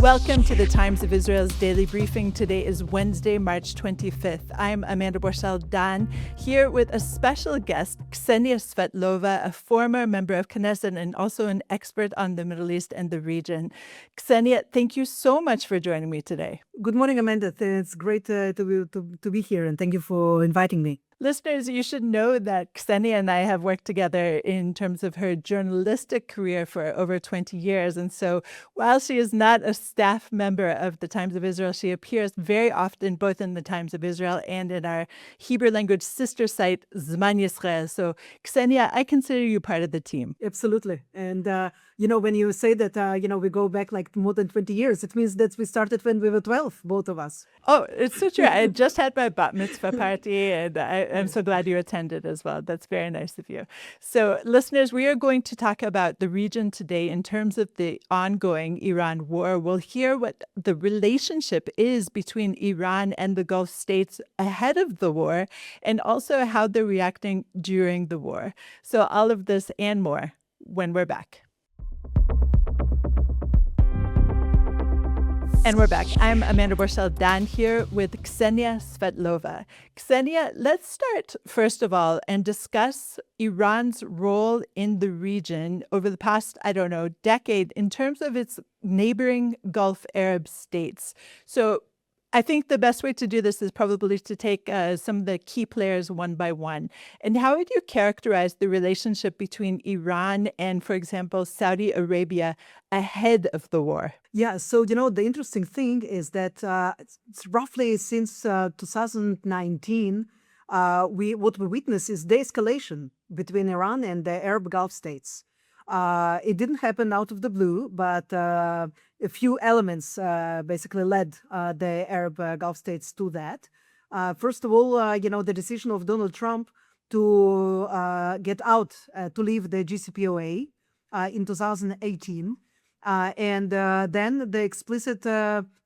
Welcome to the Times of Israel's daily briefing. Today is Wednesday, March 25th. I'm Amanda Borschel-Dan, here with a special guest, Ksenia Svetlova, a former member of Knesset and also an expert on the Middle East and the region. Ksenia, thank you so much for joining me today. Good morning, Amanda. It's great to be here, and thank you for inviting me. Listeners, you should know that Ksenia and I have worked together in terms of her journalistic career for over 20 years. And so while she is not a staff member of the Times of Israel, she appears very often both in the Times of Israel and in our Hebrew language sister site, Zman Yisrael. So Ksenia, I consider you part of the team. Absolutely. And, when you say that, we go back like more than 20 years, it means that we started when we were 12, both of us. Oh, it's so true. I just had my bat mitzvah party, and I'm so glad you attended as well. That's very nice of you. So, listeners, we are going to talk about the region today in terms of the ongoing Iran war. We'll hear what the relationship is between Iran and the Gulf states ahead of the war, and also how they're reacting during the war. So, all of this and more when we're back. And we're back. I'm Amanda Borschel-Dan here with Ksenia Svetlova. Ksenia, let's start, first of all, and discuss Iran's role in the region over the past, decade in terms of its neighboring Gulf Arab states. So I think the best way to do this is probably to take some of the key players one by one. And how would you characterize the relationship between Iran and, for example, Saudi Arabia ahead of the war? Yeah, so, the interesting thing is that it's roughly since 2019, what we witness is de-escalation between Iran and the Arab Gulf states. It didn't happen out of the blue, but a few elements basically led the Arab Gulf states to that. First of all, the decision of Donald Trump to get out, to leave the JCPOA in 2018. And then the explicit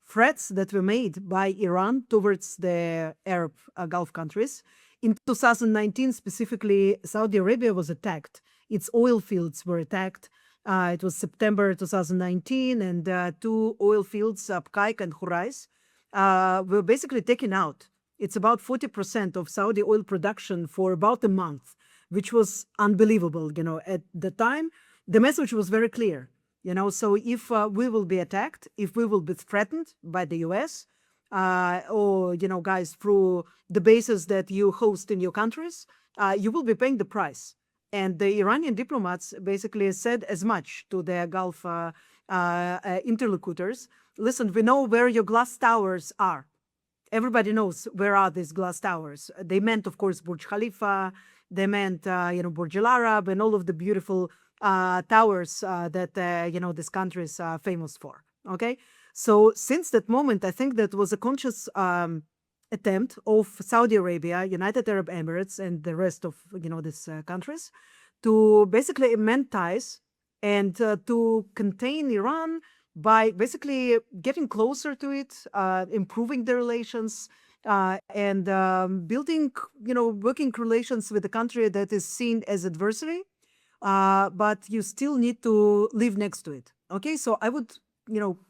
threats that were made by Iran towards the Arab Gulf countries. In 2019, specifically, Saudi Arabia was attacked. Its oil fields were attacked. It was September 2019, and two oil fields, Abqaiq and Khurais, were basically taken out. It's about 40% of Saudi oil production for about a month, which was unbelievable. At the time, the message was very clear. So if we will be attacked, if we will be threatened by the US, or, guys, through the bases that you host in your countries, you will be paying the price. And the Iranian diplomats basically said as much to their Gulf interlocutors. Listen, we know where your glass towers are. Everybody knows where are these glass towers. They meant, of course, Burj Khalifa. They meant, Burj Al Arab and all of the beautiful towers that, this country is famous for. Okay. So since that moment, I think that was a conscious attempt of Saudi Arabia, United Arab Emirates, and the rest of, these countries to basically amend ties and to contain Iran by basically getting closer to it, improving the relations, and building, working relations with a country that is seen as adversary, but you still need to live next to it. Okay, so I would,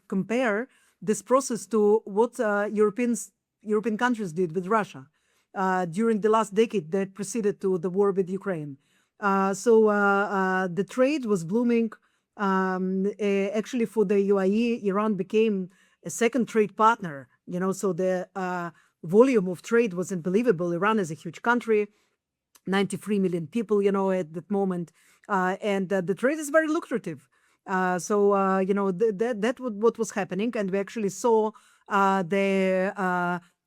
compare this process to what European countries did with Russia during the last decade that preceded to the war with Ukraine. So the trade was blooming. Actually, for the UAE, Iran became a second trade partner. So the volume of trade was unbelievable. Iran is a huge country, 93 million people, at that moment. And the trade is very lucrative. That what was happening. And we actually saw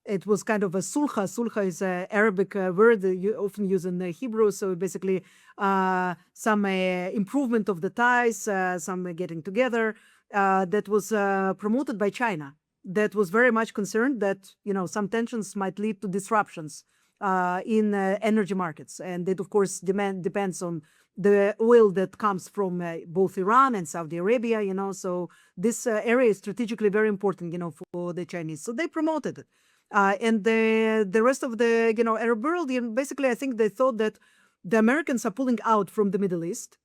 it was kind of a sulha. Sulha is an Arabic word you often use in Hebrew. So basically some improvement of the ties, some getting together that was promoted by China. That was very much concerned that, some tensions might lead to disruptions in energy markets. And it, of course, depends on the oil that comes from both Iran and Saudi Arabia, So this area is strategically very important, for the Chinese. So they promoted it. And the rest of the, Arab world, basically, I think they thought that the Americans are pulling out from the Middle East,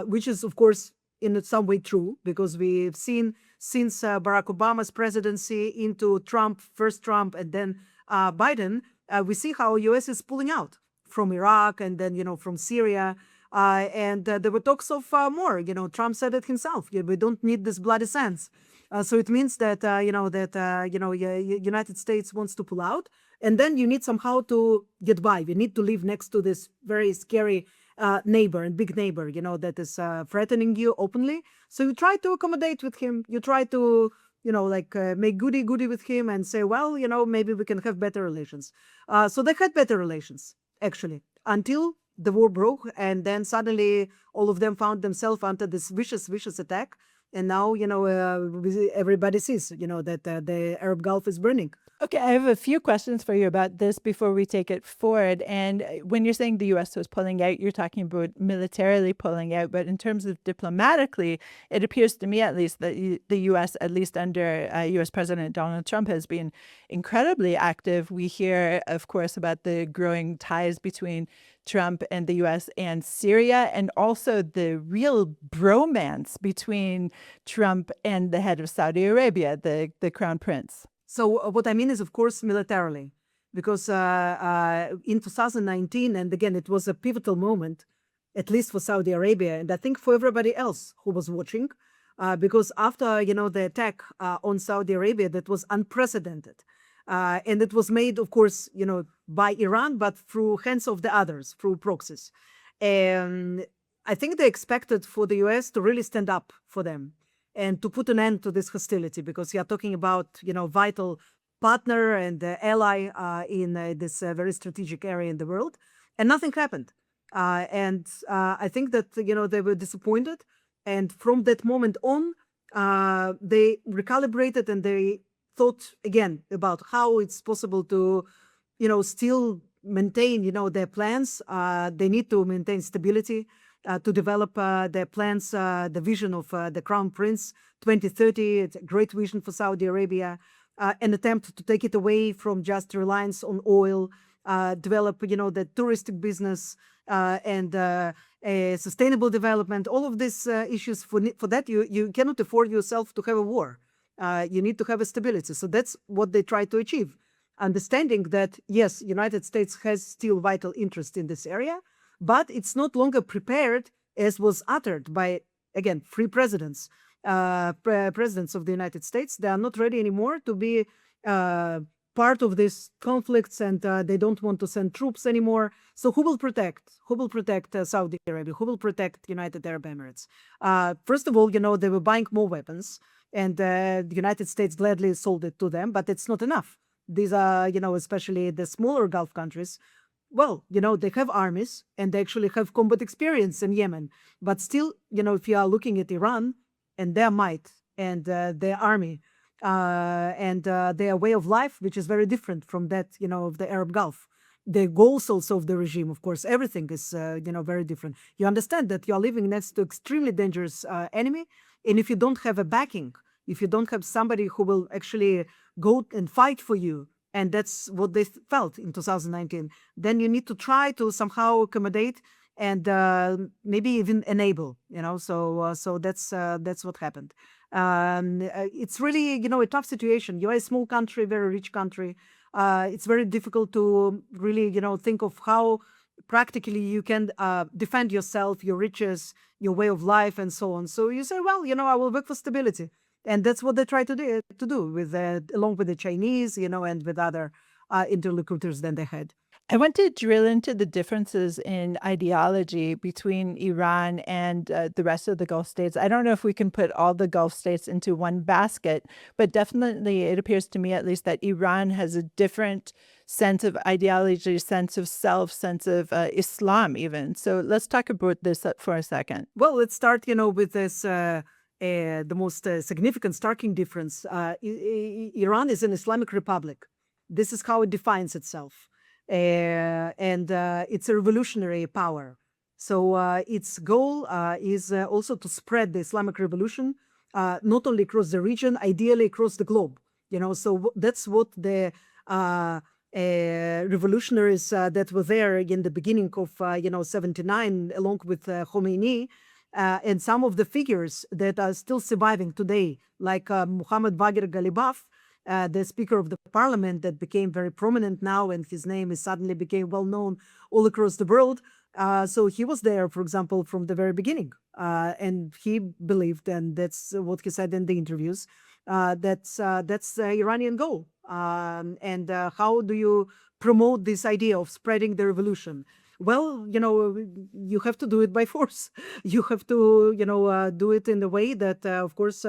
which is, of course, in some way true, because we've seen since Barack Obama's presidency into Trump, first Trump and then Biden, we see how U.S. is pulling out from Iraq and then, from Syria. And there were talks of more. Trump said it himself. We don't need this bloody sands. So it means that, United States wants to pull out. And then you need somehow to get by. You need to live next to this very scary neighbor and big neighbor, that is threatening you openly. So you try to accommodate with him. You try to, make goody-goody with him and say, well, maybe we can have better relations. So they had better relations, actually, until the war broke. And then suddenly all of them found themselves under this vicious attack. And now, everybody sees, that the Arab Gulf is burning. Okay, I have a few questions for you about this before we take it forward. And when you're saying the U.S. was pulling out, you're talking about militarily pulling out. But in terms of diplomatically, it appears to me at least that the U.S., at least under U.S. President Donald Trump, has been incredibly active. We hear, of course, about the growing ties between Trump and the U.S. and Syria, and also the real bromance between Trump and the head of Saudi Arabia, the Crown Prince. So what I mean is, of course, militarily, because in 2019, and again, it was a pivotal moment, at least for Saudi Arabia, and I think for everybody else who was watching, because after, the attack on Saudi Arabia, that was unprecedented. And it was made, of course, by Iran, but through hands of the others, through proxies. And I think they expected for the US to really stand up for them and to put an end to this hostility, because you are talking about, vital partner and ally in this very strategic area in the world. And nothing happened. And I think that, they were disappointed. And from that moment on, they recalibrated and they thought again about how it's possible to, still maintain, their plans. They need to maintain stability. To develop their plans, the vision of the Crown Prince 2030. It's a great vision for Saudi Arabia. An attempt to take it away from just reliance on oil, develop, the touristic business and sustainable development. All of these issues, for that, you cannot afford yourself to have a war. You need to have a stability. So that's what they try to achieve. Understanding that, yes, United States has still vital interest in this area, but it's not longer prepared, as was uttered by, again, three presidents, presidents of the United States. They are not ready anymore to be part of these conflicts, and they don't want to send troops anymore. So who will protect? Who will protect Saudi Arabia? Who will protect United Arab Emirates? First of all, they were buying more weapons, and the United States gladly sold it to them, but it's not enough. These are, especially the smaller Gulf countries. Well, they have armies and they actually have combat experience in Yemen. But still, if you are looking at Iran and their might and their army and their way of life, which is very different from that, of the Arab Gulf. The goals also of the regime, of course, everything is, very different. You understand that you are living next to extremely dangerous enemy. And if you don't have a backing, if you don't have somebody who will actually go and fight for you, and that's what they felt in 2019. Then you need to try to somehow accommodate and maybe even enable. So that's what happened. It's really a tough situation. You are a small country, very rich country. It's very difficult to really think of how practically you can defend yourself, your riches, your way of life, and so on. So you say, well, I will work for stability. And that's what they try to do with along with the Chinese, and with other interlocutors that they had. I want to drill into the differences in ideology between Iran and the rest of the Gulf states. I don't know if we can put all the Gulf states into one basket, but definitely it appears to me at least that Iran has a different sense of ideology, sense of self, sense of Islam even. So let's talk about this for a second. Well, let's start, with this. The most significant starking difference. Iran is an Islamic Republic. This is how it defines itself. And it's a revolutionary power. So its goal is also to spread the Islamic revolution, not only across the region, ideally across the globe. So that's what the revolutionaries that were there in the beginning of 79, along with Khomeini, And some of the figures that are still surviving today, like Muhammad Bagir Galibaf, the Speaker of the Parliament that became very prominent now, and his name is suddenly became well known all across the world. So he was there, for example, from the very beginning, and he believed, and that's what he said in the interviews, that's the Iranian goal. And how do you promote this idea of spreading the revolution? Well, you have to do it by force. You have to, do it in a way that, of course,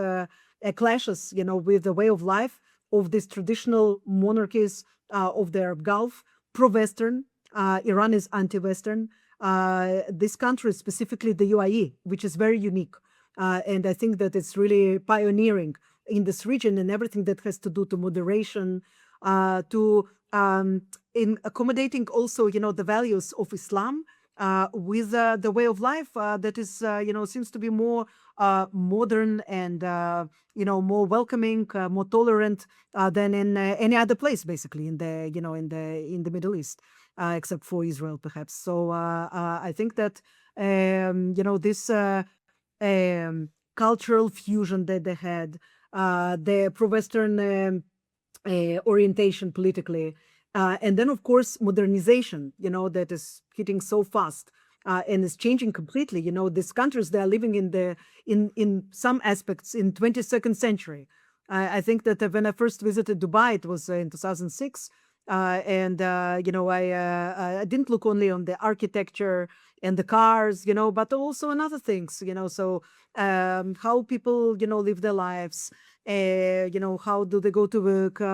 clashes, with the way of life of these traditional monarchies of the Arab Gulf, pro-Western. Iran is anti-Western. This country, specifically the UAE, which is very unique. And I think that it's really pioneering in this region and everything that has to do to moderation, to in accommodating also, the values of Islam with the way of life that is, seems to be more modern and, more welcoming, more tolerant than in any other place, basically, in the, in the Middle East, except for Israel, perhaps. So I think that, this cultural fusion that they had, the pro-Western orientation politically, and then, of course, modernization, that is hitting so fast and is changing completely. These countries, they are living in some aspects in 22nd century. I think that when I first visited Dubai, it was in 2006. And, I didn't look only on the architecture and the cars, but also on other things, so how people, live their lives, how do they go to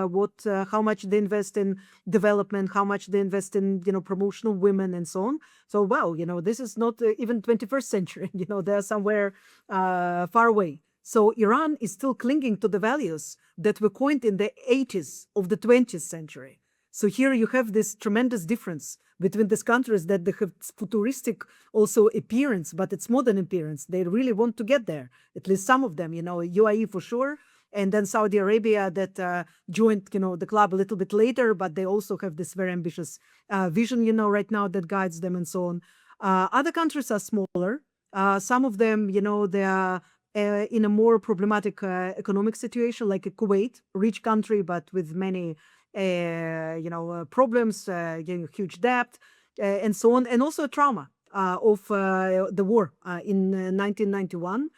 work, how much they invest in development, how much they invest in, promotion of women and so on. So, wow, this is not even 21st century, they're somewhere far away. So Iran is still clinging to the values that were coined in the 80s of the 20th century. So here you have this tremendous difference between these countries that they have futuristic also appearance, but it's modern appearance. They really want to get there, at least some of them, UAE for sure. And then Saudi Arabia that joined, the club a little bit later, but they also have this very ambitious vision, right now that guides them and so on. Other countries are smaller. Some of them, they are in a more problematic economic situation, like Kuwait, rich country, but with many problems, huge debt, and so on, and also trauma of the war in 1991.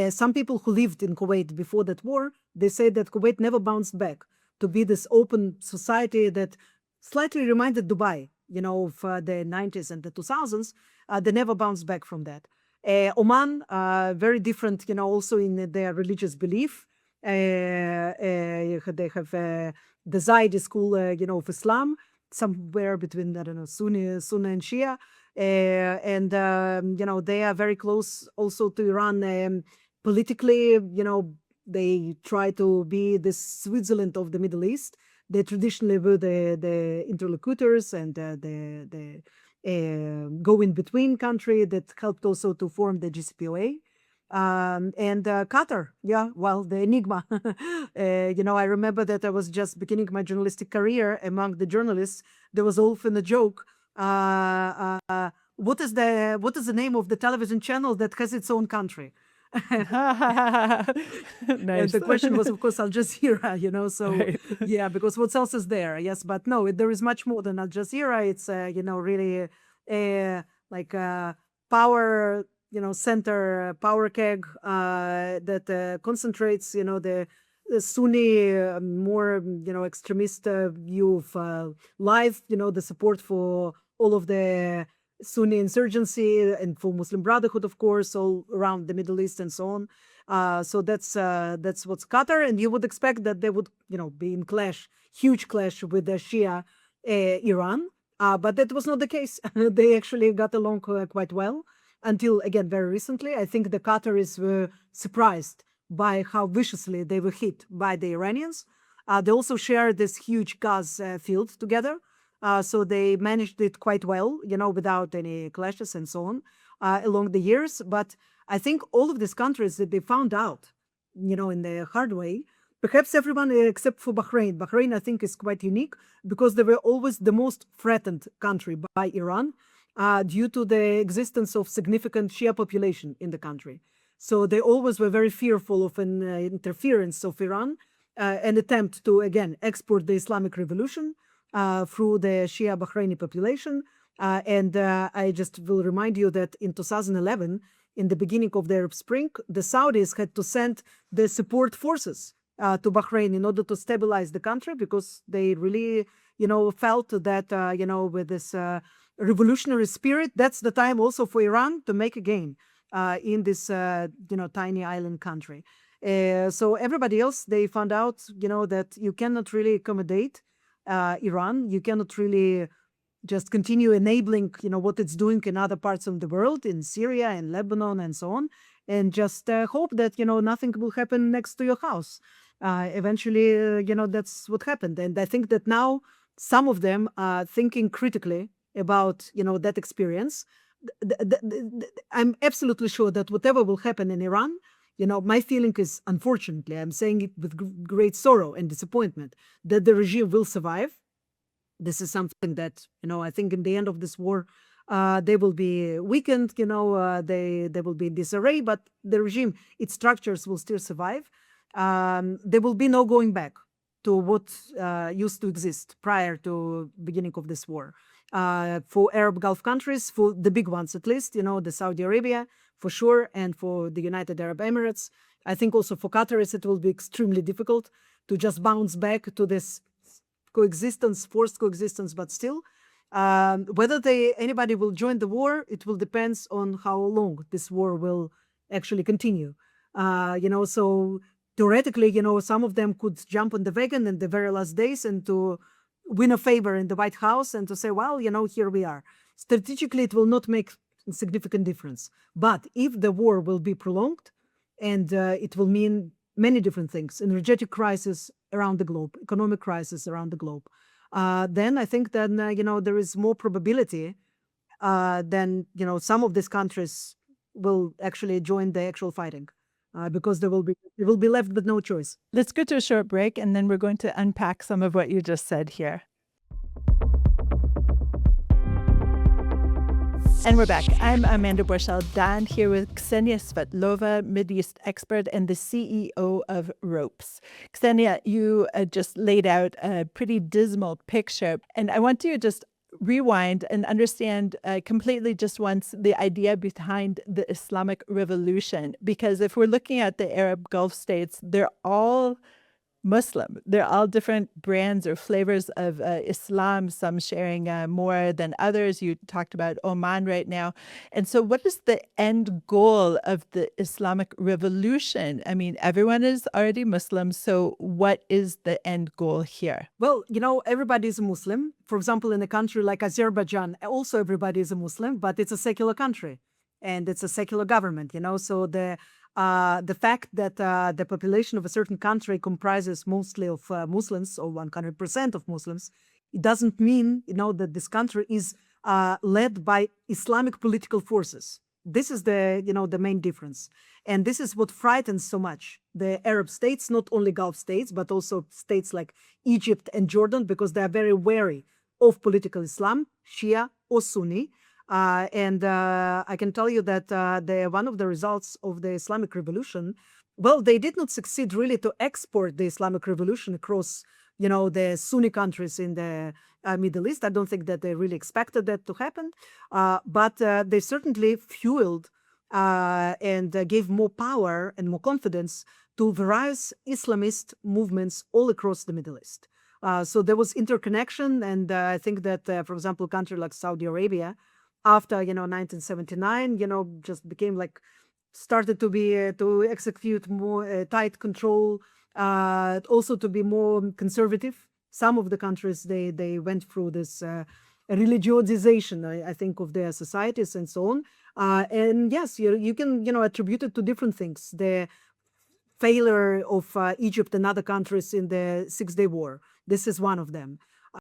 Some people who lived in Kuwait before that war, they say that Kuwait never bounced back to be this open society that slightly reminded Dubai, of the 90s and the 2000s. They never bounced back from that. Oman, very different, also in their religious belief. They have the Zaidi school, of Islam, somewhere between, I don't know, Sunni and Shia. And, they are very close also to Iran politically. They try to be the Switzerland of the Middle East. They traditionally were the interlocutors and the go-in-between country that helped also to form the GCPOA. And Qatar, the enigma. I remember that I was just beginning my journalistic career. Among the journalists, there was often a joke. What is the name of the television channel that has its own country? Nice. And the question was, of course, Al Jazeera, so Right. because what else is there? Yes, but no, there is much more than Al Jazeera. It's, really like a power, center, power keg that concentrates, the Sunni, more, extremist view of life, the support for all of the Sunni insurgency and for Muslim Brotherhood, of course, all around the Middle East and so on. So that's what's Qatar, and you would expect that they would, be in huge clash with the Shia Iran, but that was not the case. They actually got along quite well until, again, very recently. I think the Qataris were surprised by how viciously they were hit by the Iranians. They also share this huge gas field together. So they managed it quite well, without any clashes and so on along the years. But I think all of these countries that they found out, in the hard way, perhaps everyone except for Bahrain. Bahrain, I think, is quite unique because they were always the most threatened country by Iran. due to the existence of significant Shia population in the country. So they always were very fearful of an interference of Iran, an attempt to, again, export the Islamic Revolution through the Shia Bahraini population. I just will remind you that in 2011, in the beginning of the Arab Spring, the Saudis had to send the support forces to Bahrain in order to stabilize the country, because they really, felt that, with this revolutionary spirit, that's the time also for Iran to make a gain in this, tiny island country. So everybody else, they found out, that you cannot really accommodate Iran. You cannot really just continue enabling, what it's doing in other parts of the world, in Syria and Lebanon and so on, and just hope that, nothing will happen next to your house. Eventually, that's what happened. And I think that now some of them are thinking critically about, that experience. I'm absolutely sure that whatever will happen in Iran, my feeling is, unfortunately, I'm saying it with great sorrow and disappointment, that the regime will survive. This is something that, I think in the end of this war, they will be weakened, they will be in disarray, but the regime, its structures will still survive. There will be no going back to what used to exist prior to beginning of this war. For Arab Gulf countries, for the big ones at least, the Saudi Arabia for sure, and for the United Arab Emirates. I think also for Qataris, it will be extremely difficult to just bounce back to this coexistence, forced coexistence, but still. Whether anybody will join the war, it will depends on how long this war will actually continue. So theoretically, some of them could jump on the wagon in the very last days and to win a favor in the White House and to say, well, here we are. Strategically, it will not make a significant difference. But if the war will be prolonged, and it will mean many different things, energetic crisis around the globe, economic crisis around the globe, then I think that, there is more probability than, some of these countries will actually join the actual fighting. Because they will be left with no choice. Let's go to a short break, and then we're going to unpack some of what you just said here. And we're back. I'm Amanda Borschel-Dan here with Ksenia Svetlova, Mideast expert and the CEO of Ropes. Ksenia, you just laid out a pretty dismal picture, and I want you to just rewind and understand completely just once the idea behind the Islamic Revolution. Because if we're looking at the Arab Gulf states, they're all Muslim. They're all different brands or flavors of Islam, some sharing more than others. You talked about Oman right now. And so what is the end goal of the Islamic Revolution? I mean, everyone is already Muslim, so what is the end goal here? Well, everybody is a Muslim. For example, in a country like Azerbaijan, also everybody is a Muslim, but it's a secular country and it's a secular government, so the fact that the population of a certain country comprises mostly of Muslims, or 100% of Muslims, it doesn't mean, that this country is led by Islamic political forces. This is the main difference. And this is what frightens so much the Arab states, not only Gulf states, but also states like Egypt and Jordan, because they are very wary of political Islam, Shia or Sunni. And I can tell you that one of the results of the Islamic Revolution, well, they did not succeed really to export the Islamic Revolution across, the Sunni countries in the Middle East. I don't think that they really expected that to happen. But they certainly fueled and gave more power and more confidence to various Islamist movements all across the Middle East. So there was interconnection. And I think that, for example, a country like Saudi Arabia, after 1979, just became started to be to execute more tight control, also to be more conservative. Some of the countries they went through this religiosization, I think, of their societies and so on. And yes, you can attribute it to different things. The failure of Egypt and other countries in the Six-Day War. This is one of them.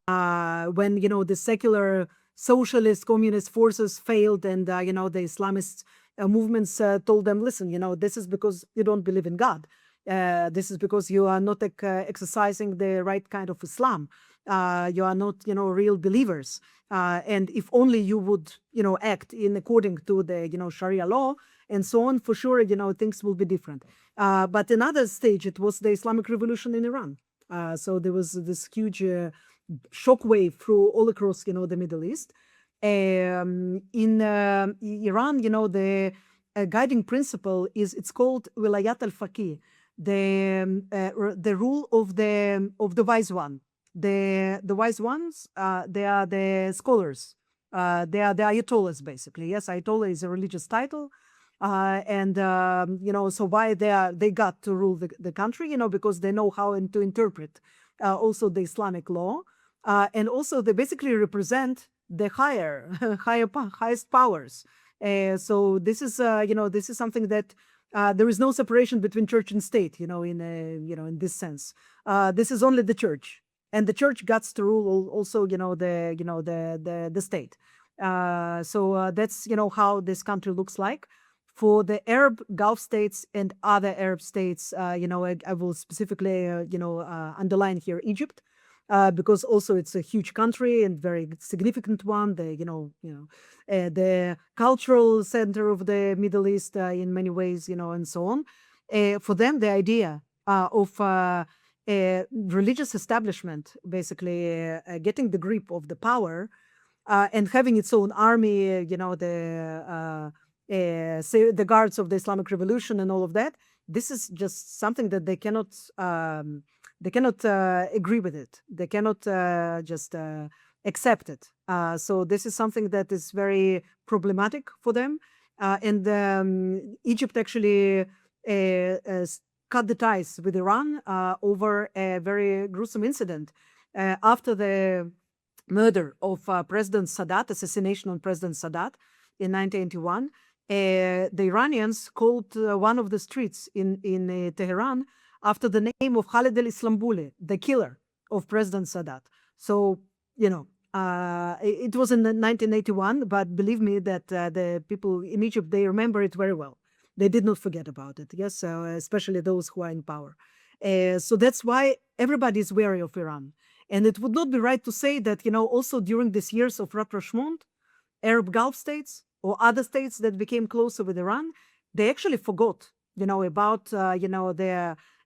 When the secular socialist communist forces failed, and the Islamist movements told them, listen, this is because you don't believe in God. This is because you are not exercising the right kind of Islam. You are not, real believers. And if only you would, act in according to the, Sharia law and so on, for sure, things will be different. But another stage, it was the Islamic Revolution in Iran. So there was this huge shockwave through all across, the Middle East. In Iran, the guiding principle is, it's called wilayat al-faqih, the rule of the wise one. The wise ones, they are the scholars. They are the ayatollahs, basically. Yes, ayatollah is a religious title. So why they got to rule the country, because they know how to interpret also the Islamic law. And also they basically represent the highest powers. So this is, this is something that there is no separation between church and state, in this sense. This is only the church, and the church gets to rule also, the state. So that's, how this country looks like. For the Arab Gulf states and other Arab states, I will specifically, underline here Egypt. Because also it's a huge country and very significant one. The cultural center of the Middle East in many ways, and so on. For them, the idea of religious establishment, basically getting the grip of the power and having its own army, the guards of the Islamic Revolution and all of that. This is just something that they cannot. They cannot agree with it. They cannot just accept it. So this is something that is very problematic for them. And Egypt actually cut the ties with Iran over a very gruesome incident. After the murder of President Sadat, assassination on President Sadat in 1981, the Iranians called one of the streets in Tehran after the name of Khalid al-Islambuli, the killer of President Sadat. So, it was in 1981, but believe me that the people in Egypt, they remember it very well. They did not forget about it, yes, especially those who are in power. So that's why everybody is wary of Iran. And it would not be right to say that, also during these years of rapprochement, Arab Gulf states or other states that became closer with Iran, they actually forgot, about,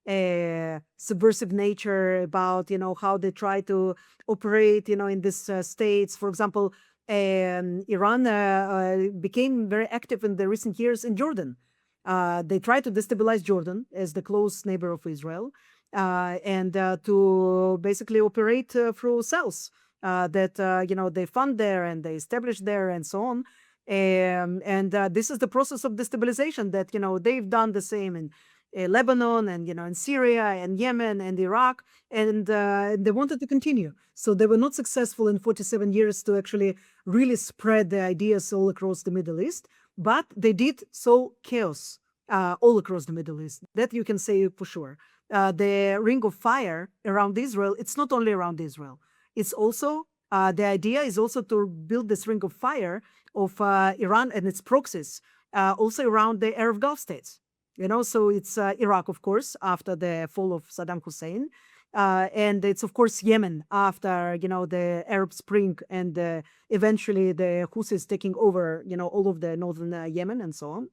their subversive nature, about, how they try to operate, in these states. For example, Iran became very active in the recent years in Jordan. They tried to destabilize Jordan as the close neighbor of Israel, and to basically operate through cells that, they fund there and they establish there and so on. And this is the process of destabilization that, they've done the same in Lebanon and, in Syria and Yemen and Iraq, and they wanted to continue. So they were not successful in 47 years to actually really spread the ideas all across the Middle East, but they did sow chaos all across the Middle East. That you can say for sure. The ring of fire around Israel, it's not only around Israel. It's also, the idea is also to build this ring of fire of Iran and its proxies, also around the Arab Gulf states. So it's Iraq, of course, after the fall of Saddam Hussein. And it's, of course, Yemen after, the Arab Spring and eventually the Houthis taking over, all of the northern Yemen and so on.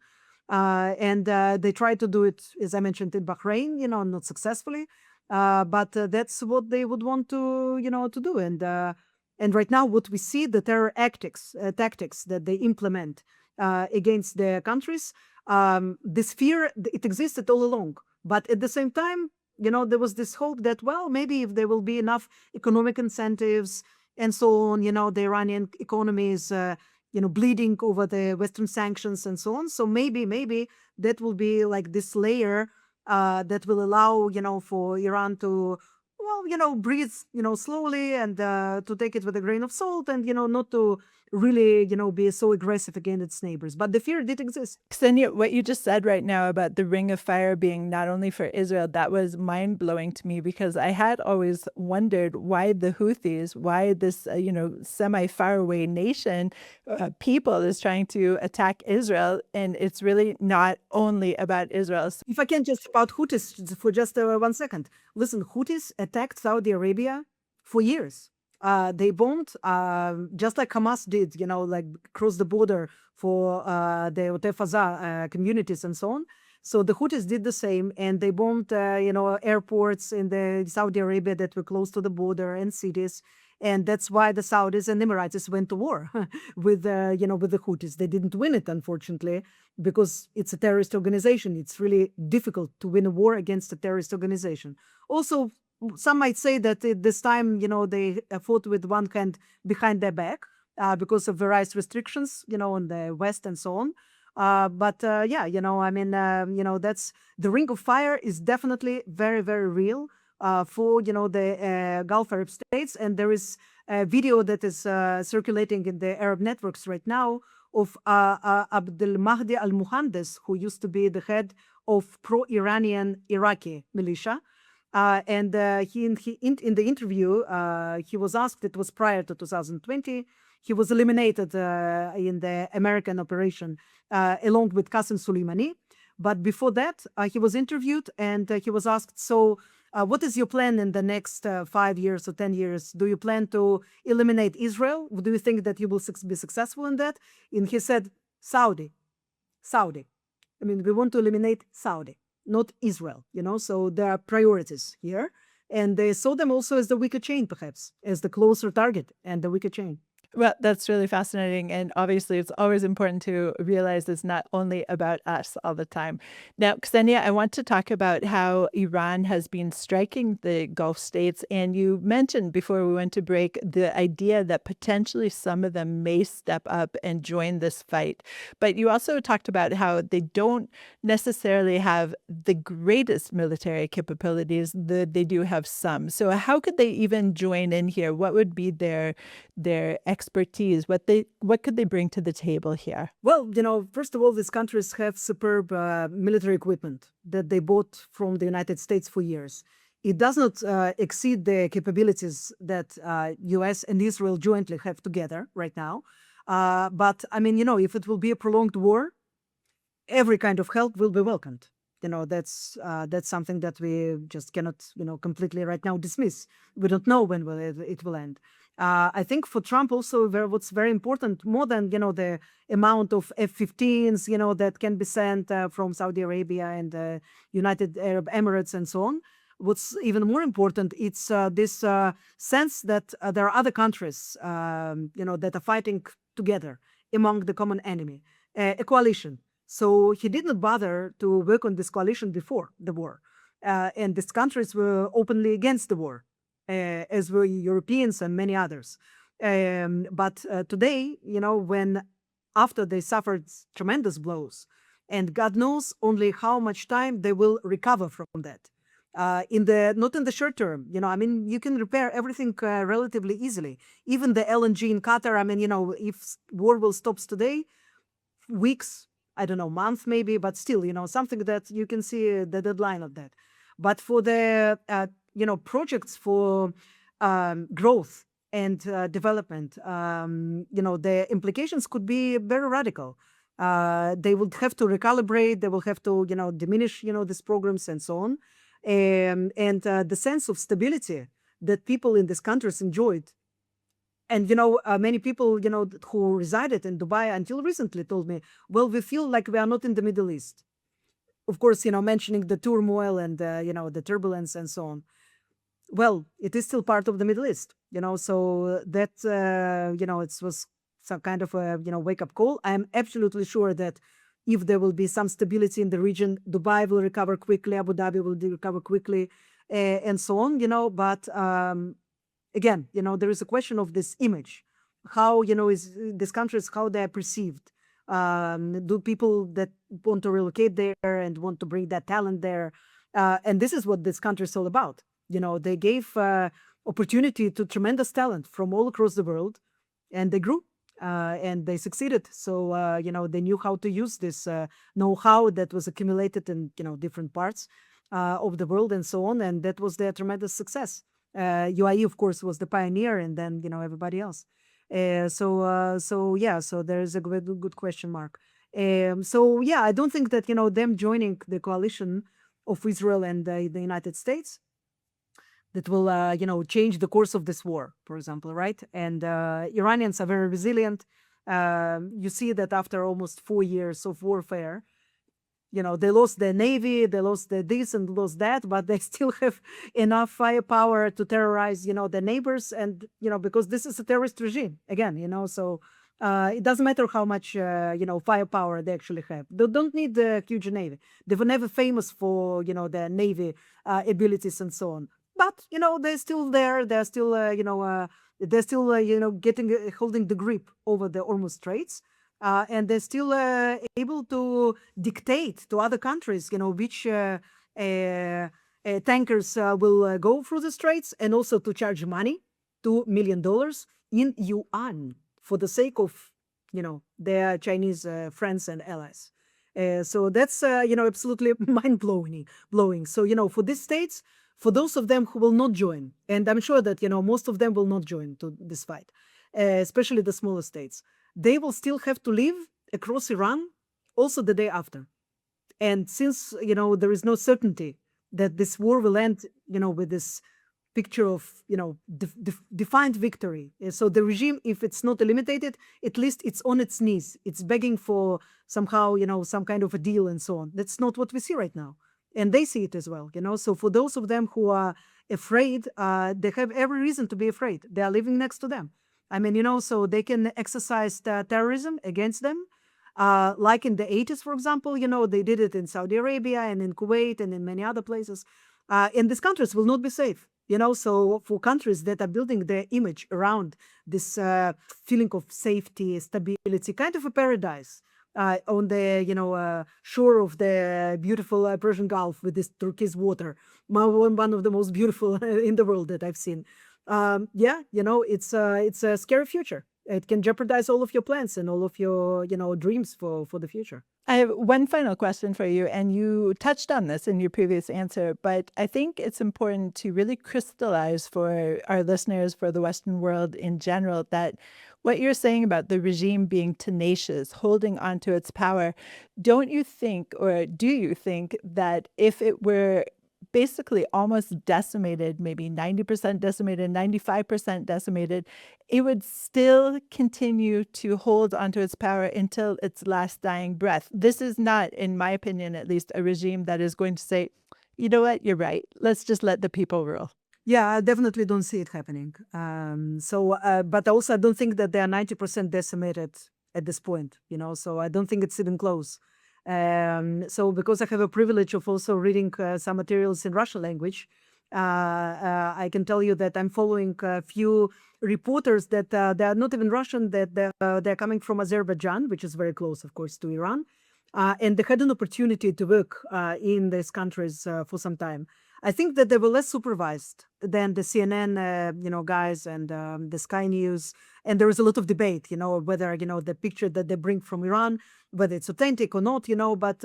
And they tried to do it, as I mentioned, in Bahrain, not successfully. But that's what they would want to, to do. And right now, what we see, the terror tactics that they implement against the countries, this fear, it existed all along. But at the same time, there was this hope that, well, maybe if there will be enough economic incentives and so on, the Iranian economy is, bleeding over the Western sanctions and so on. So maybe that will be like this layer that will allow, for Iran to, breathe, slowly and to take it with a grain of salt and, not to really, be so aggressive against its neighbors. But the fear did exist. Ksenia, what you just said right now about the ring of fire being not only for Israel, that was mind-blowing to me, because I had always wondered why the Houthis, why this, semi-faraway nation, people is trying to attack Israel. And it's really not only about Israel. If I can just about Houthis for just 1 second. Listen, Houthis attacked Saudi Arabia for years. They bombed, just like Hamas did, like cross the border for the Otef Aza communities and so on. So the Houthis did the same, and they bombed, airports in the Saudi Arabia that were close to the border and cities. And that's why the Saudis and Emirates went to war with, with the Houthis. They didn't win it, unfortunately, because it's a terrorist organization. It's really difficult to win a war against a terrorist organization. Also, some might say that this time, they fought with one hand behind their back because of various restrictions, on the West and so on. But that's the ring of fire is definitely very, very real for, the Gulf Arab states. And there is a video that is circulating in the Arab networks right now of Abdel Mahdi al-Muhandes, who used to be the head of pro-Iranian Iraqi militia. And he in the interview, he was asked, it was prior to 2020, he was eliminated in the American operation along with Qasem Soleimani. But before that, he was interviewed and he was asked, so what is your plan in the next 5 years or 10 years? Do you plan to eliminate Israel? Do you think that you will be successful in that? And he said, Saudi. I mean, we want to eliminate Saudi, not Israel, so there are priorities here. And they saw them also as the weaker chain, perhaps, as the closer target and the weaker chain. Well, that's really fascinating. And obviously, it's always important to realize it's not only about us all the time. Now, Ksenia, I want to talk about how Iran has been striking the Gulf states. And you mentioned before we went to break the idea that potentially some of them may step up and join this fight. But you also talked about how they don't necessarily have the greatest military capabilities, they do have some. So how could they even join in here? What would be their expertise? What could they bring to the table here? Well, first of all, these countries have superb military equipment that they bought from the United States for years. It does not exceed the capabilities that US and Israel jointly have together right now. But I mean, if it will be a prolonged war, every kind of help will be welcomed. That's something that we just cannot, completely right now dismiss. We don't know when it will end. I think for Trump also, what's very important, more than, the amount of F-15s, that can be sent from Saudi Arabia and the United Arab Emirates and so on. What's even more important, it's this sense that there are other countries, that are fighting together among the common enemy, a coalition. So he did not bother to work on this coalition before the war. And these countries were openly against the war, as were Europeans and many others. But today, when after they suffered tremendous blows, and God knows only how much time they will recover from that. Not in the short term, you can repair everything relatively easily. Even the LNG in Qatar, if war will stop today, weeks, I don't know, month maybe, but still, something that you can see the deadline of that. But for the, projects for growth and development, the implications could be very radical. They would have to recalibrate, they will have to, diminish, these programs and so on. And the sense of stability that people in these countries enjoyed. And, many people, who resided in Dubai until recently told me, well, we feel like we are not in the Middle East. Of course, mentioning the turmoil and, the turbulence and so on. Well, it is still part of the Middle East, so that, it was some kind of a, wake-up call. I am absolutely sure that if there will be some stability in the region, Dubai will recover quickly, Abu Dhabi will recover quickly, and so on, but again, there is a question of this image. How, is these countries, how they are perceived? Do people that want to relocate there and want to bring that talent there? And this is what this country is all about. They gave opportunity to tremendous talent from all across the world, and they grew. And they succeeded. So, they knew how to use this know-how that was accumulated in, different parts of the world and so on. And that was their tremendous success. UAE, of course, was the pioneer, and then, everybody else. So there is a good question mark. I don't think that, them joining the coalition of Israel and the United States that will, change the course of this war, for example, right? And Iranians are very resilient. You see that after almost 4 years of warfare, they lost their navy, they lost their this and lost that, but they still have enough firepower to terrorize, their neighbors. And, because this is a terrorist regime, again, so it doesn't matter how much, firepower they actually have. They don't need a huge navy. They were never famous for, their navy abilities and so on. But, they're still there. They're still, holding the grip over the Hormuz Straits. And they're still able to dictate to other countries, which tankers will go through the straits, and also to charge money, $2 million in yuan, for the sake of, their Chinese friends and allies. So that's, absolutely mind-blowing. So, for these states, for those of them who will not join, and I'm sure that, most of them will not join to this fight, especially the smaller states, they will still have to live across Iran also the day after. And since, there is no certainty that this war will end, with this picture of, defined victory. So the regime, if it's not eliminated, at least it's on its knees. It's begging for somehow, some kind of a deal and so on. That's not what we see right now. And they see it as well, So for those of them who are afraid, they have every reason to be afraid. They are living next to them. I mean, so they can exercise terrorism against them. Like in the 80s, for example, they did it in Saudi Arabia and in Kuwait and in many other places. And these countries will not be safe. So for countries that are building their image around this feeling of safety, stability, kind of a paradise on the, shore of the beautiful Persian Gulf with this turquoise water, one of the most beautiful in the world that I've seen. It's a scary future. It can jeopardize all of your plans and all of your, dreams for the future. I have one final question for you, and you touched on this in your previous answer, but I think it's important to really crystallize for our listeners, for the Western world in general, that what you're saying about the regime being tenacious, holding onto its power, don't you think, or do you think that if it were basically almost decimated, maybe 90% decimated, 95% decimated, it would still continue to hold onto its power until its last dying breath? This is not, in my opinion at least, a regime that is going to say, you know what, you're right, let's just let the people rule. Yeah, I definitely don't see it happening. But also I don't think that they are 90% decimated at this point, so I don't think it's even close. So because I have a privilege of also reading some materials in Russian language, I can tell you that I'm following a few reporters that they are not even Russian, that they're coming from Azerbaijan, which is very close, of course, to Iran. And they had an opportunity to work in these countries for some time. I think that they were less supervised than the CNN, guys and the Sky News. And there is a lot of debate, whether, the picture that they bring from Iran, whether it's authentic or not, but,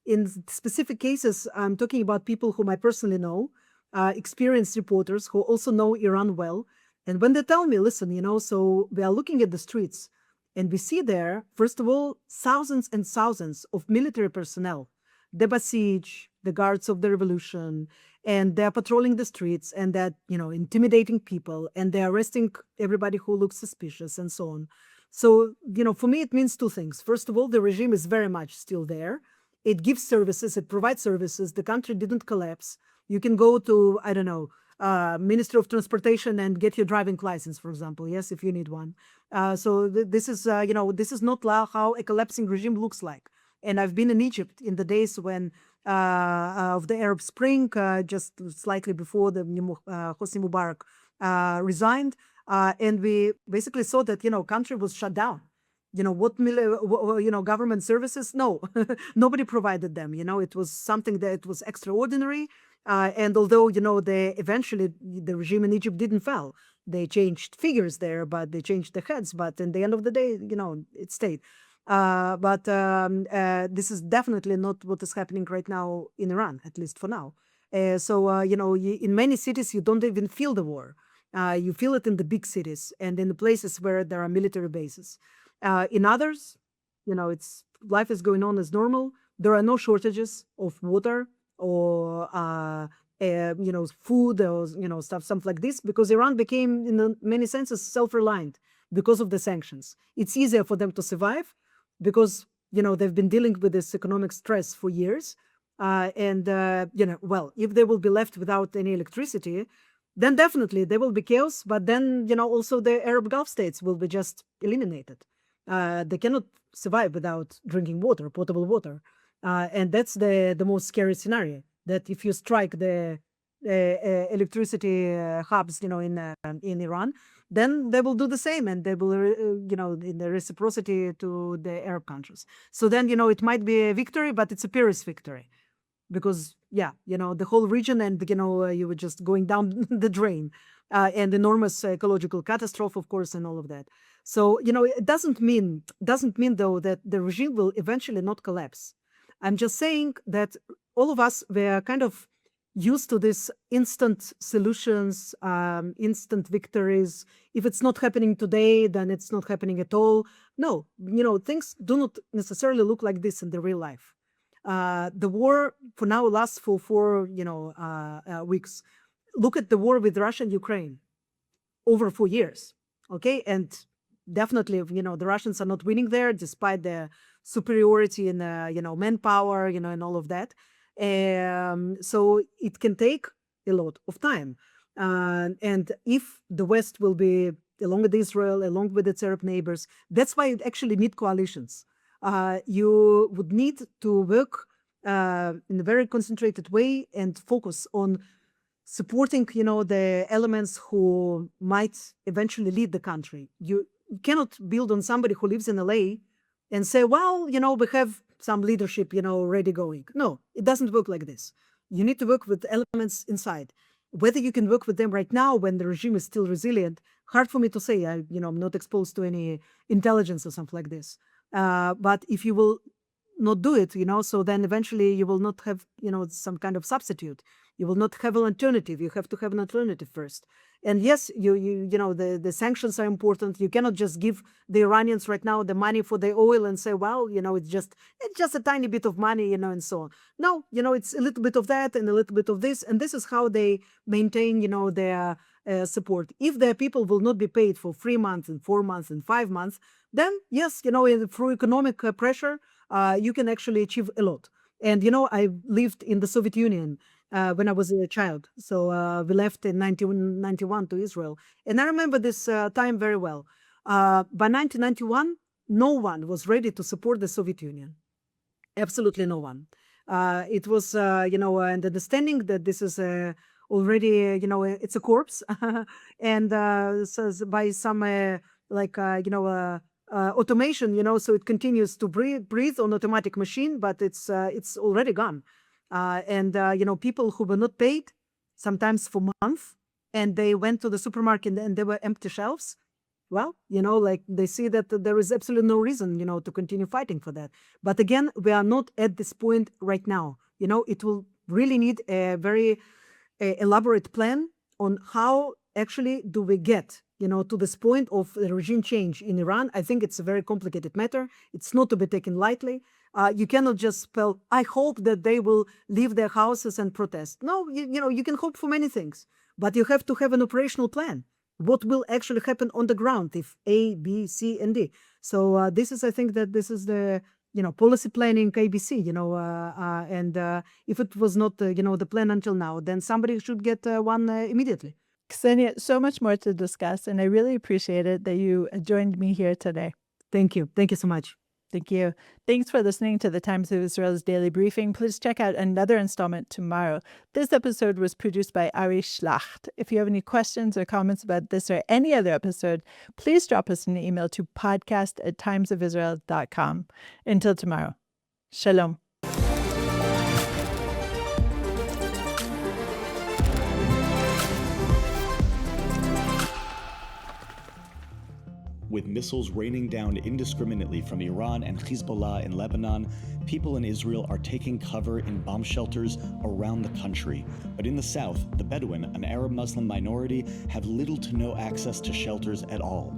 in specific cases, I'm talking about people whom I personally know, experienced reporters who also know Iran well. And when they tell me, listen, so we are looking at the streets and we see there, first of all, thousands and thousands of military personnel, the Basij, the guards of the revolution, and they're patrolling the streets and they're, intimidating people and they're arresting everybody who looks suspicious and so on. So, for me, it means two things. First of all, the regime is very much still there. It gives services, it provides services. The country didn't collapse. You can go to, I don't know, Ministry of Transportation and get your driving license, for example, yes, if you need one. So this is, this is not how a collapsing regime looks like. And I've been in Egypt in the days when of the Arab Spring, just slightly before the Hosni Mubarak resigned, and we basically saw that country was shut down. Government services? No, nobody provided them. It was something that was extraordinary. And although they eventually the regime in Egypt didn't fall, they changed figures there, but they changed the heads. But in the end of the day, it stayed. But this is definitely not what is happening right now in Iran, at least for now. In many cities, you don't even feel the war. You feel it in the big cities and in the places where there are military bases. In others, life is going on as normal. There are no shortages of water or food or stuff like this, because Iran became, in many senses, self-reliant because of the sanctions. It's easier for them to survive because they've been dealing with this economic stress for years, if they will be left without any electricity, then definitely there will be chaos. But then also the Arab Gulf states will be just eliminated. They cannot survive without drinking water, potable water, and that's the most scary scenario. That if you strike the electricity hubs, in Iran, then they will do the same, and they will, in the reciprocity to the Arab countries. So then, it might be a victory, but it's a Pyrrhus victory, because the whole region, and you were just going down the drain, and enormous ecological catastrophe, of course, and all of that. So it doesn't mean though that the regime will eventually not collapse. I'm just saying that all of us were kind of used to this instant solutions, instant victories. If it's not happening today, then it's not happening at all. No, things do not necessarily look like this in the real life. The war for now lasts for 4 weeks. Look at the war with Russia and Ukraine, over 4 years. Okay, and definitely, the Russians are not winning there, despite their superiority in manpower, and all of that. So it can take a lot of time. And if the West will be along with Israel, along with its Arab neighbors, that's why it actually need coalitions. You would need to work in a very concentrated way and focus on supporting, the elements who might eventually lead the country. You cannot build on somebody who lives in LA and say, well, we have some leadership, already going. No, it doesn't work like this. You need to work with elements inside. Whether you can work with them right now when the regime is still resilient, hard for me to say. I'm not exposed to any intelligence or something like this. But if you will not do it, so then eventually you will not have, some kind of substitute. You will not have an alternative. You have to have an alternative first. And yes, the sanctions are important. You cannot just give the Iranians right now the money for the oil and say, well, it's just a tiny bit of money, and so on. No, it's a little bit of that and a little bit of this, and this is how they maintain, their support. If their people will not be paid for 3 months and 4 months and 5 months, then yes, through economic pressure, you can actually achieve a lot. And I lived in the Soviet Union when I was a child. So we left in 1991 to Israel. And I remember this time very well. By 1991, no one was ready to support the Soviet Union. Absolutely no one. It was, an understanding that this is already, it's a corpse. And so by some, automation, so it continues to breathe on automatic machine, but it's already gone. People who were not paid, sometimes for months, and they went to the supermarket and there were empty shelves. Well, they see that there is absolutely no reason, to continue fighting for that. But again, we are not at this point right now. It will really need a very elaborate plan on how actually do we get, to this point of regime change in Iran. I think it's a very complicated matter. It's not to be taken lightly. You cannot just spell, I hope that they will leave their houses and protest. No, you can hope for many things, but you have to have an operational plan. What will actually happen on the ground if A, B, C, and D? So I think that this is the, policy planning ABC, and if it was not, the plan until now, then somebody should get one immediately. Ksenia, so much more to discuss, and I really appreciate it that you joined me here today. Thank you. Thank you so much. Thank you. Thanks for listening to the Times of Israel's Daily Briefing. Please check out another installment tomorrow. This episode was produced by Ari Schlacht. If you have any questions or comments about this or any other episode, please drop us an email to podcast@timesofisrael.com. Until tomorrow. Shalom. With missiles raining down indiscriminately from Iran and Hezbollah in Lebanon, people in Israel are taking cover in bomb shelters around the country. But in the south, the Bedouin, an Arab Muslim minority, have little to no access to shelters at all.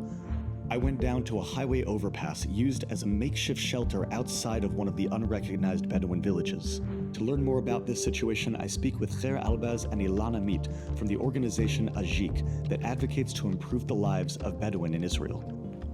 I went down to a highway overpass used as a makeshift shelter outside of one of the unrecognized Bedouin villages. To learn more about this situation, I speak with Khair Albaz and Ilana Meet from the organization Ajik that advocates to improve the lives of Bedouin in Israel.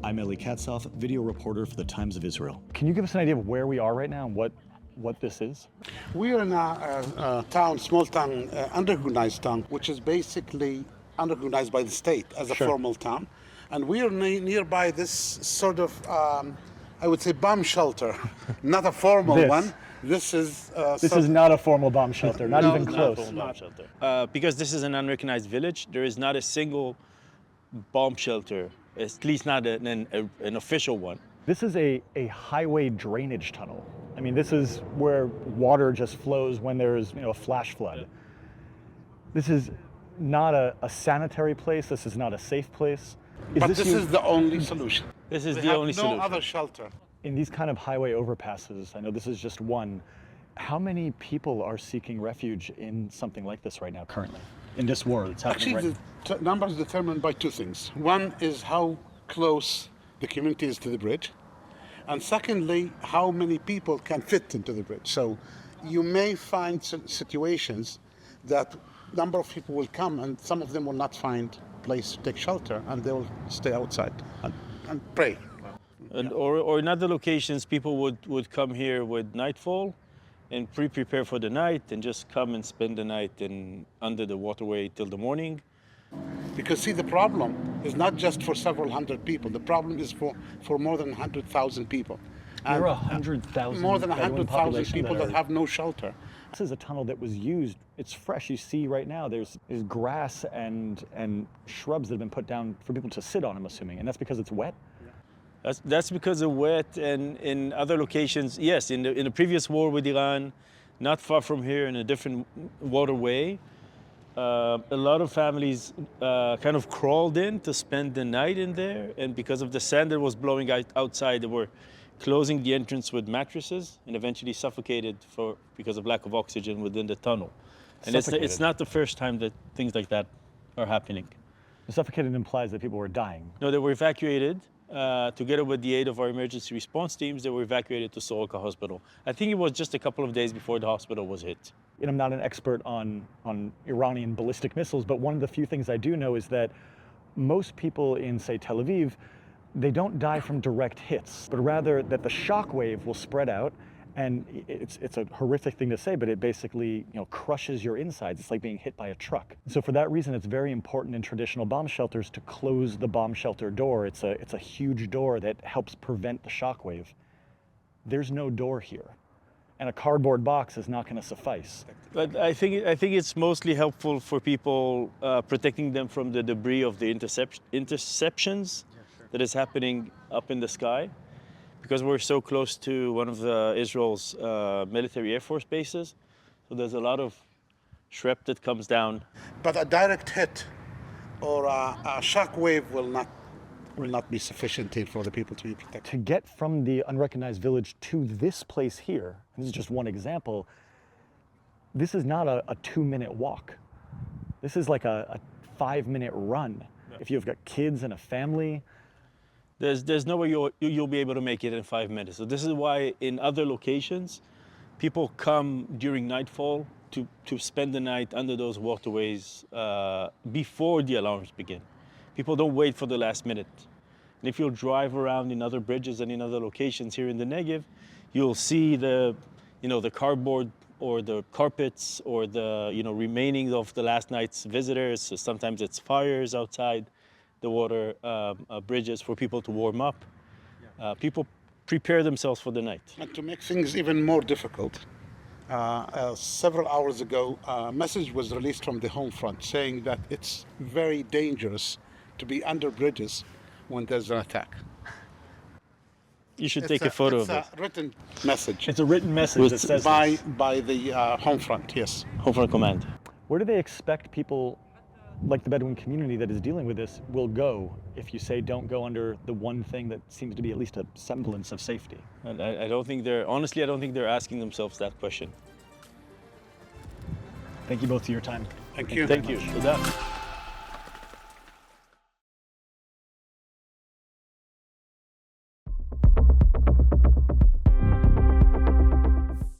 I'm Eli Katzoff, video reporter for the Times of Israel. Can you give us an idea of where we are right now and what this is? We are in a town, small town, unrecognized town, which is basically unrecognized by the state as a formal town. And we are nearby this sort of, I would say, bomb shelter, not a formal one. This is not a formal bomb shelter, not even close. Not a formal bomb shelter. Because this is an unrecognized village, there is not a single bomb shelter, at least not an official one. This is a highway drainage tunnel. I mean, this is where water just flows when there's a flash flood. This is not a sanitary place. This is not a safe place. But this is the only solution. This is the only solution. No other shelter. In these kind of highway overpasses, I know this is just one, how many people are seeking refuge in something like this right now, currently? In this war that's happening right now? Actually, the number is determined by two things. One is how close the community is to the bridge. And secondly, how many people can fit into the bridge. So you may find situations that number of people will come and some of them will not find a place to take shelter and they will stay outside and pray. Or in other locations, people would come here with nightfall and prepare for the night and just come and spend the night under the waterway till the morning. Because see, the problem is not just for several hundred people. The problem is for more than 100,000 people. There are 100,000 more than Bedouin 100,000 population people that have no shelter. This is a tunnel that was used. It's fresh. You see right now there's grass and shrubs that have been put down for people to sit on, I'm assuming, and that's because it's wet? That's because of wet, and in other locations, yes, in the previous war with Iran, not far from here in a different waterway, a lot of families kind of crawled in to spend the night in there, and because of the sand that was blowing outside, they were closing the entrance with mattresses and eventually suffocated because of lack of oxygen within the tunnel. And it's not the first time that things like that are happening. Suffocated implies that people were dying. No, they were evacuated. Together with the aid of our emergency response teams, they were evacuated to Soroka Hospital. I think it was just a couple of days before the hospital was hit. And I'm not an expert on Iranian ballistic missiles, but one of the few things I do know is that most people in, say, Tel Aviv, they don't die from direct hits, but rather that the shock wave will spread out. And it's a horrific thing to say, but it basically crushes your insides. It's like being hit by a truck. So for that reason, it's very important in traditional bomb shelters to close the bomb shelter door. It's a huge door that helps prevent the shock wave. There's no door here, and a cardboard box is not going to suffice. But I think it's mostly helpful for people, protecting them from the debris of the interceptions that is happening up in the sky. Because we're so close to one of Israel's military Air Force bases, so there's a lot of shrap that comes down. But a direct hit or a shock wave will not be sufficient here for the people to be protected. To get from the unrecognized village to this place here, and this is just one example, this is not a 2-minute walk. This is like a 5-minute run. Yeah. If you've got kids and a family, there's no way you'll be able to make it in 5 minutes. So this is why in other locations, people come during nightfall to spend the night under those waterways before the alarms begin. People don't wait for the last minute. And if you'll drive around in other bridges and in other locations here in the Negev, you'll see the cardboard or the carpets or the remaining of the last night's visitors. So sometimes it's fires outside the water bridges for people to warm up. People prepare themselves for the night. And to make things even more difficult, several hours ago, a message was released from the home front saying that it's very dangerous to be under bridges when there's an attack. You should take a photo of it. It's a written message. It's a written message that says by the home front, yes. Home front command. Where do they expect people like the Bedouin community that is dealing with this will go if you say don't go under the one thing that seems to be at least a semblance of safety? And I don't think they're asking themselves that question. Thank you both for your time. Thank you. Thank you.